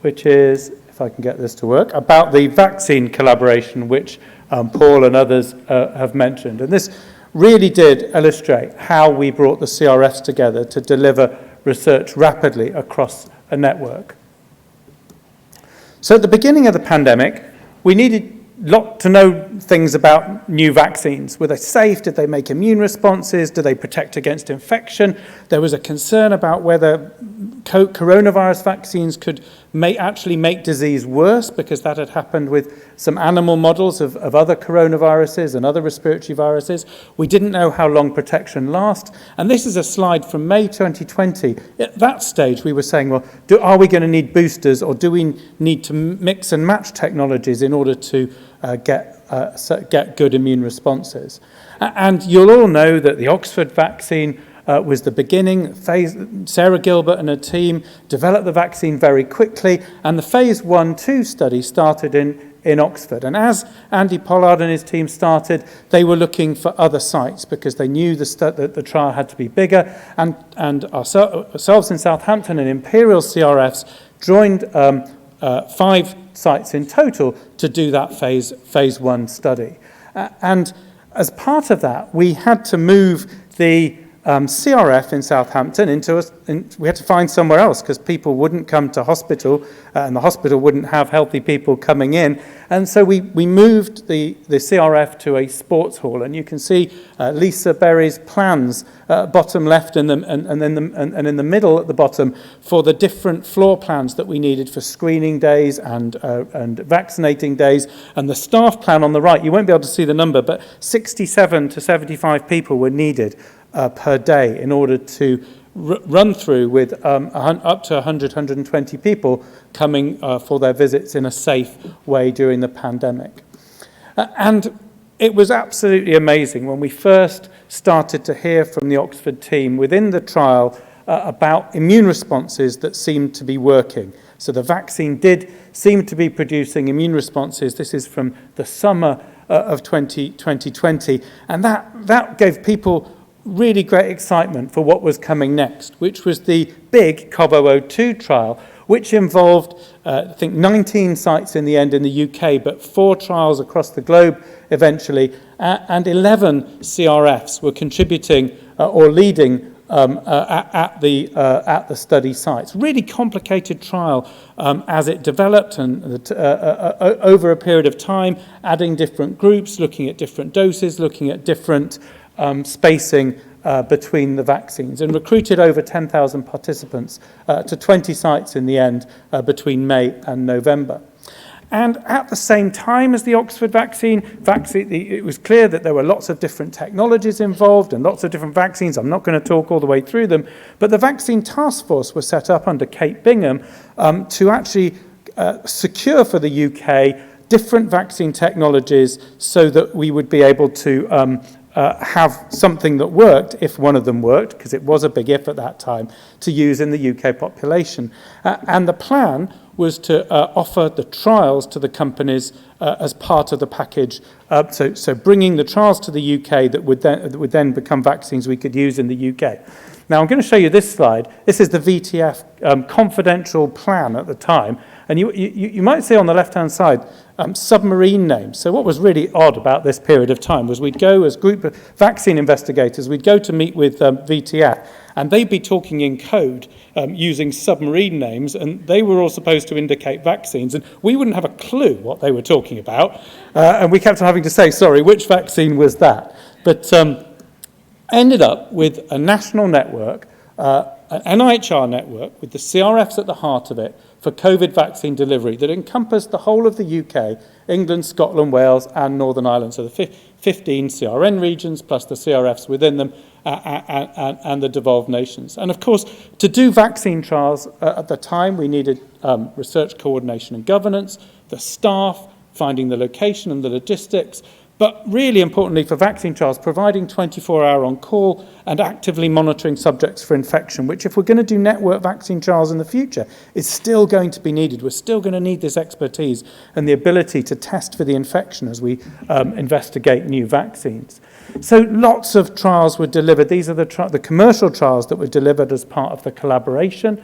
which is, if I can get this to work, about the vaccine collaboration, which Paul and others have mentioned. And this really did illustrate how we brought the CRFs together to deliver research rapidly across a network. So at the beginning of the pandemic, we needed to know things about new vaccines. Were they safe? Did they make immune responses? Do they protect against infection? There was a concern about whether coronavirus vaccines could actually make disease worse, because that had happened with some animal models of other coronaviruses and other respiratory viruses. We didn't know how long protection lasts. And this is a slide from May 2020. At that stage, we were saying, well, are we going to need boosters, or do we need to mix and match technologies in order to get good immune responses? And you'll all know that the Oxford vaccine was the beginning. Sarah Gilbert and her team developed the vaccine very quickly, and the phase 1-2 study started in Oxford. And as Andy Pollard and his team started, they were looking for other sites because they knew that the trial had to be bigger. And ourselves in Southampton and Imperial CRFs joined 5 sites in total to do that phase 1 study. And as part of that, we had to move the CRF in Southampton we had to find somewhere else, because people wouldn't come to hospital and the hospital wouldn't have healthy people coming in. And so we moved the CRF to a sports hall, and you can see Lisa Berry's plans bottom left and in the middle at the bottom for the different floor plans that we needed for screening days and vaccinating days, and the staff plan on the right. You won't be able to see the number, but 67 to 75 people were needed per day in order to run through with up to 100, 120 people coming for their visits in a safe way during the pandemic. And it was absolutely amazing when we first started to hear from the Oxford team within the trial about immune responses that seemed to be working. So the vaccine did seem to be producing immune responses. This is from the summer of 2020, and that gave people really great excitement for what was coming next, which was the big COV-002 trial, which involved, I think, 19 sites in the end in the UK, but 4 trials across the globe eventually, and 11 CRFs were contributing or leading at the study sites. Really complicated trial as it developed and over a period of time, adding different groups, looking at different doses, looking at different spacing between the vaccines, and recruited over 10,000 participants to 20 sites in the end between May and November. And at the same time as the Oxford vaccine, it was clear that there were lots of different technologies involved and lots of different vaccines. I'm not going to talk all the way through them, but the vaccine task force was set up under Kate Bingham to actually secure for the UK different vaccine technologies so that we would be able to have something that worked, if one of them worked, because it was a big if at that time, to use in the UK population. And the plan was to offer the trials to the companies as part of the package. So bringing the trials to the UK that would then become vaccines we could use in the UK. Now I'm going to show you this slide. This is the VTF confidential plan at the time. And you might see on the left-hand side submarine names. So what was really odd about this period of time was we'd go as a group of vaccine investigators, we'd go to meet with VTF, and they'd be talking in code using submarine names, and they were all supposed to indicate vaccines, and we wouldn't have a clue what they were talking about, and we kept on having to say, sorry, which vaccine was that? But ended up with a national network, an NIHR network with the CRFs at the heart of it for COVID vaccine delivery that encompassed the whole of the UK, England, Scotland, Wales and Northern Ireland. So the 15 CRN regions plus the CRFs within them and the devolved nations. And of course, to do vaccine trials at the time, we needed research coordination and governance, the staff, finding the location and the logistics, but really importantly for vaccine trials, providing 24-hour on-call and actively monitoring subjects for infection, which if we're going to do network vaccine trials in the future, is still going to be needed. We're still going to need this expertise and the ability to test for the infection as we investigate new vaccines. So lots of trials were delivered. These are the commercial trials that were delivered as part of the collaboration.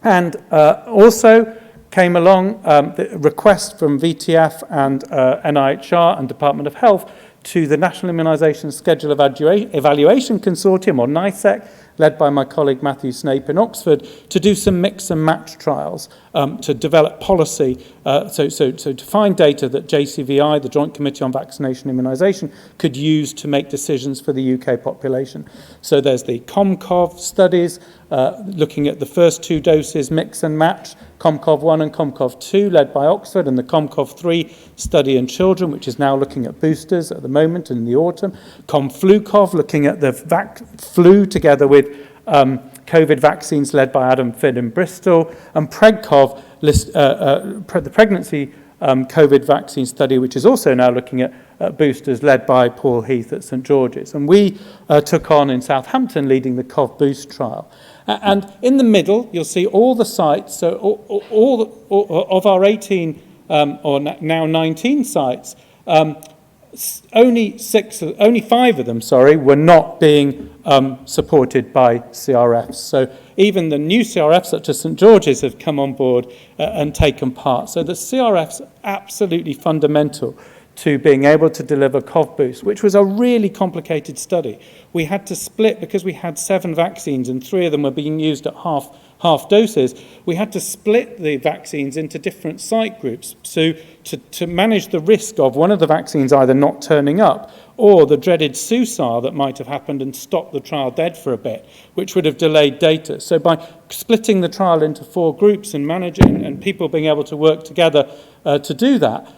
And also came along the request from VTF and NIHR and Department of Health to the National Immunisation Schedule Evaluation Consortium, or NISEC, led by my colleague Matthew Snape in Oxford, to do some mix and match trials to develop policy, so to find data that JCVI, the Joint Committee on Vaccination and Immunisation, could use to make decisions for the UK population. So there's the COMCOV studies, looking at the first 2 doses, mix and match, COMCOV1 and COMCOV2, led by Oxford, and the COMCOV3 study in children, which is now looking at boosters at the moment in the autumn. COMFLUCOV, looking at the flu together with COVID vaccines, led by Adam Finn in Bristol, and PregCov, the pregnancy COVID vaccine study, which is also now looking at boosters, led by Paul Heath at St George's. And we took on in Southampton, leading the COV Boost trial. And in the middle, you'll see all the sites, so all of our 18 or now 19 sites, only 5 of them, were not being supported by CRFs. So even the new CRFs, such as St George's, have come on board and taken part. So the CRFs are absolutely fundamental to being able to deliver COV Boost, which was a really complicated study. We had to split, because we had 7 vaccines and 3 of them were being used at half doses, we had to split the vaccines into different site groups to manage the risk of one of the vaccines either not turning up or the dreaded SUSAR that might have happened and stopped the trial dead for a bit, which would have delayed data. So by splitting the trial into 4 groups and managing and people being able to work together to do that,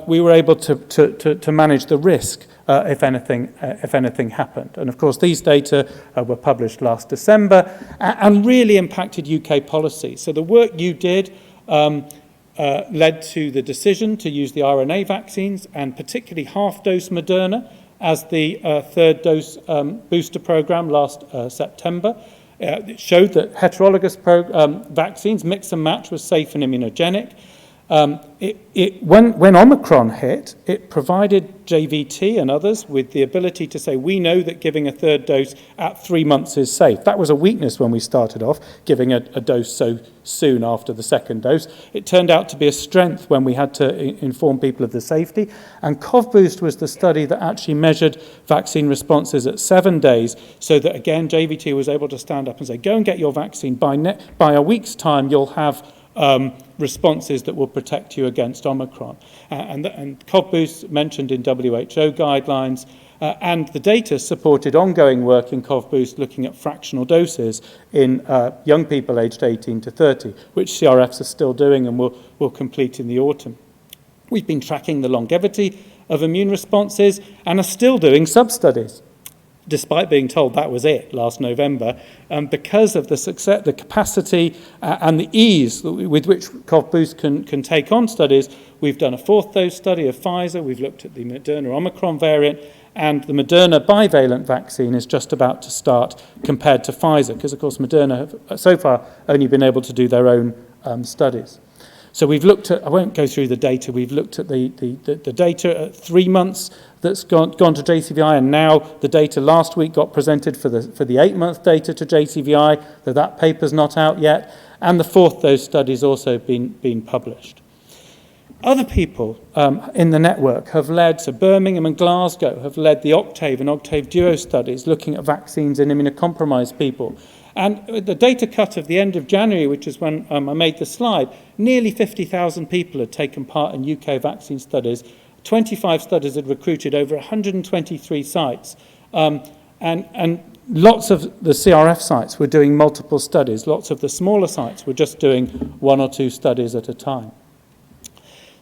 we were able to manage the risk if anything happened. And of course, these data were published last December and really impacted UK policy. So the work you did led to the decision to use the RNA vaccines, and particularly half-dose Moderna as the 3rd dose booster programme last September. It showed that heterologous vaccines, mix and match, was safe and immunogenic. When Omicron hit, it provided JVT and others with the ability to say, we know that giving a 3rd dose at 3 months is safe. That was a weakness when we started off, giving a dose so soon after the 2nd dose. It turned out to be a strength when we had to inform people of the safety. And COV Boost was the study that actually measured vaccine responses at 7 days, so that, again, JVT was able to stand up and say, go and get your vaccine. By a week's time, you'll have responses that will protect you against Omicron. And COV Boost mentioned in WHO guidelines, and the data supported ongoing work in COV Boost looking at fractional doses in young people aged 18 to 30, which CRFs are still doing and will complete in the autumn. We've been tracking the longevity of immune responses and are still doing sub-studies, despite being told that was it last November, because of the success, the capacity and the ease with which COV Boost can take on studies. We've done a 4th dose study of Pfizer, we've looked at the Moderna Omicron variant, and the Moderna bivalent vaccine is just about to start compared to Pfizer, because of course Moderna have so far only been able to do their own studies. So we've looked at, I won't go through the data, we've looked at the data at 3 months that's gone to JCVI, and now the data last week got presented for the 8-month data to JCVI, though that paper's not out yet, and the 4th dose study's also been published. Other people in the network have led, so Birmingham and Glasgow have led the Octave and Octave Duo studies looking at vaccines in immunocompromised people. And the data cut of the end of January, which is when I made the slide, nearly 50,000 people had taken part in UK vaccine studies. 25 studies had recruited over 123 sites. And lots of the CRF sites were doing multiple studies. Lots of the smaller sites were just doing 1 or 2 studies at a time.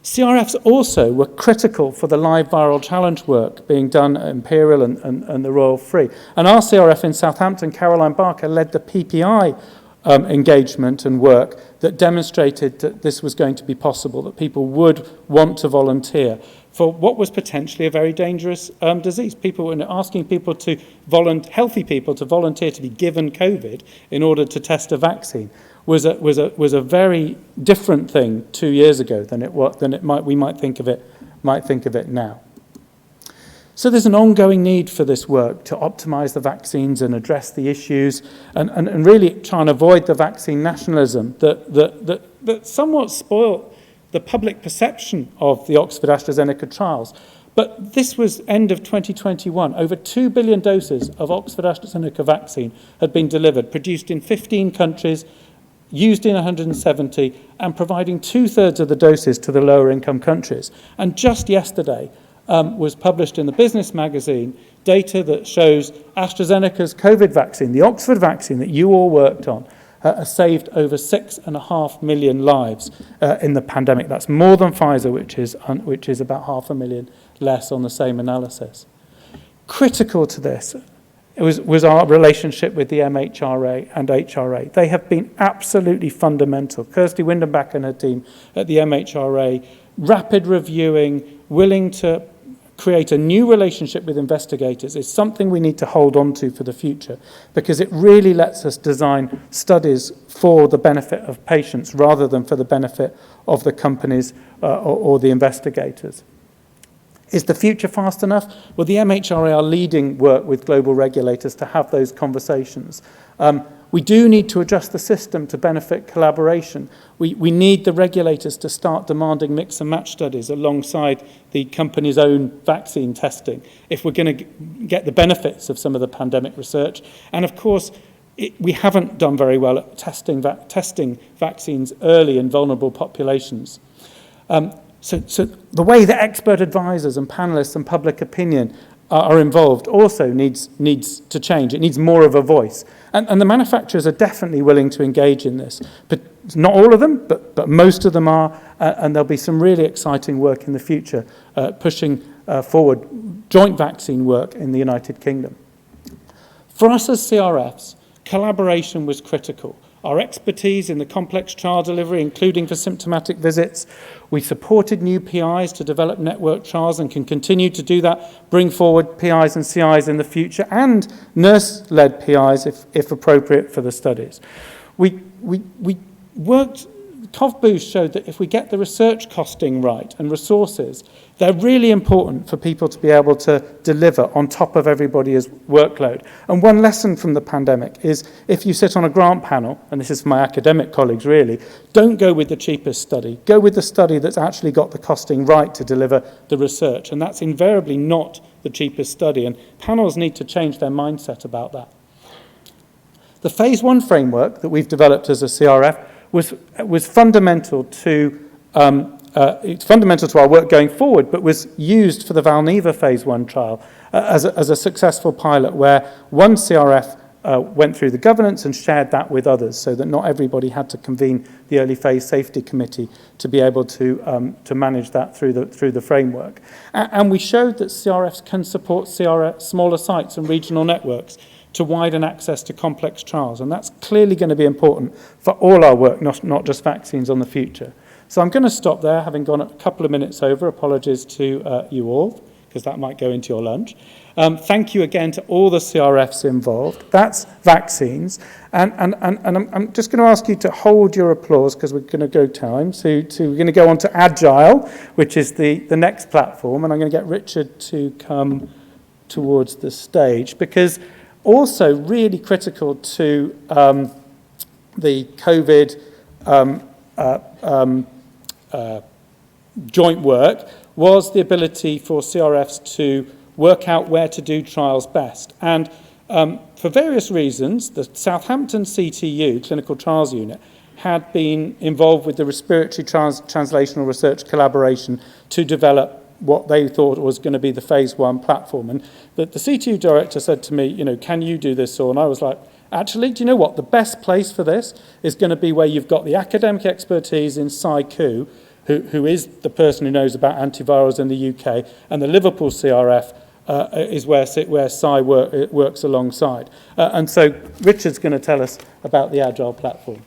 CRFs also were critical for the live viral challenge work being done at Imperial and the Royal Free. And our CRF in Southampton, Caroline Barker, led the PPI engagement and work that demonstrated that this was going to be possible, that people would want to volunteer for what was potentially a very dangerous disease. People were asking people to healthy people to volunteer to be given COVID in order to test a vaccine was a very different thing 2 years ago than we might think of it now. So there's an ongoing need for this work to optimise the vaccines and address the issues and really try and avoid the vaccine nationalism that somewhat spoilt the public perception of the Oxford-AstraZeneca trials. But this was end of 2021. Over 2 billion doses of Oxford-AstraZeneca vaccine had been delivered, produced in 15 countries, used in 170, and providing 2/3 of the doses to the lower income countries. And just yesterday was published in the Business magazine data that shows AstraZeneca's COVID vaccine, the Oxford vaccine that you all worked on, has saved over 6.5 million lives in the pandemic. That's more than Pfizer, which is about 500,000 less on the same analysis. Critical to this was our relationship with the MHRA and HRA. They have been absolutely fundamental. Kirsty Windenbach and her team at the MHRA, rapid reviewing, willing to create a new relationship with investigators is something we need to hold on to for the future, because it really lets us design studies for the benefit of patients rather than for the benefit of the companies or the investigators. Is the future fast enough? Well, the MHRA are leading work with global regulators to have those conversations. We do need to adjust the system to benefit collaboration. We need the regulators to start demanding mix and match studies alongside the company's own vaccine testing if we're going to get the benefits of some of the pandemic research. And of course, we haven't done very well at testing vaccines early in vulnerable populations. So the way that expert advisors and panelists and public opinion are involved also needs to change. It needs more of a voice. And the manufacturers are definitely willing to engage in this. But not all of them, but most of them are. And there'll be some really exciting work in the future pushing forward joint vaccine work in the United Kingdom. For us as CRFs, collaboration was critical. Our expertise in the complex trial delivery, including for symptomatic visits. We supported new PIs to develop network trials and can continue to do that, bring forward PIs and CIs in the future, and nurse-led PIs if appropriate for the studies. We worked, CovBoost showed that if we get the research costing right and resources, they're really important for people to be able to deliver on top of everybody's workload. And one lesson from the pandemic is if you sit on a grant panel, and this is for my academic colleagues really, don't go with the cheapest study. Go with the study that's actually got the costing right to deliver the research. And that's invariably not the cheapest study. And panels need to change their mindset about that. The phase 1 framework that we've developed as a CRF was fundamental to it's fundamental to our work going forward, but was used for the Valneva phase 1 trial as a successful pilot where one CRF went through the governance and shared that with others so that not everybody had to convene the early phase safety committee to be able to manage that through the framework. And we showed that CRFs can support smaller sites and regional networks to widen access to complex trials. And that's clearly going to be important for all our work, not just vaccines on the future. So I'm going to stop there, having gone a couple of minutes over. Apologies to you all, because that might go into your lunch. Thank you again to all the CRFs involved. That's vaccines. And I'm just going to ask you to hold your applause, because we're going to go time. So we're going to go on to Agile, which is the next platform. And I'm going to get Richard to come towards the stage, because also really critical to the COVID joint work was the ability for CRFs to work out where to do trials best. And for various reasons, the Southampton CTU, Clinical Trials Unit, had been involved with the Respiratory Translational Research Collaboration to develop what they thought was going to be the phase 1 platform. And the CTU director said to me, can you do this, Saul? And I was like, actually, do you know what? The best place for this is going to be where you've got the academic expertise in Sai-Ku, who is the person who knows about antivirals in the UK, and the Liverpool CRF is where Sai works alongside. And so Richard's going to tell us about the Agile platform.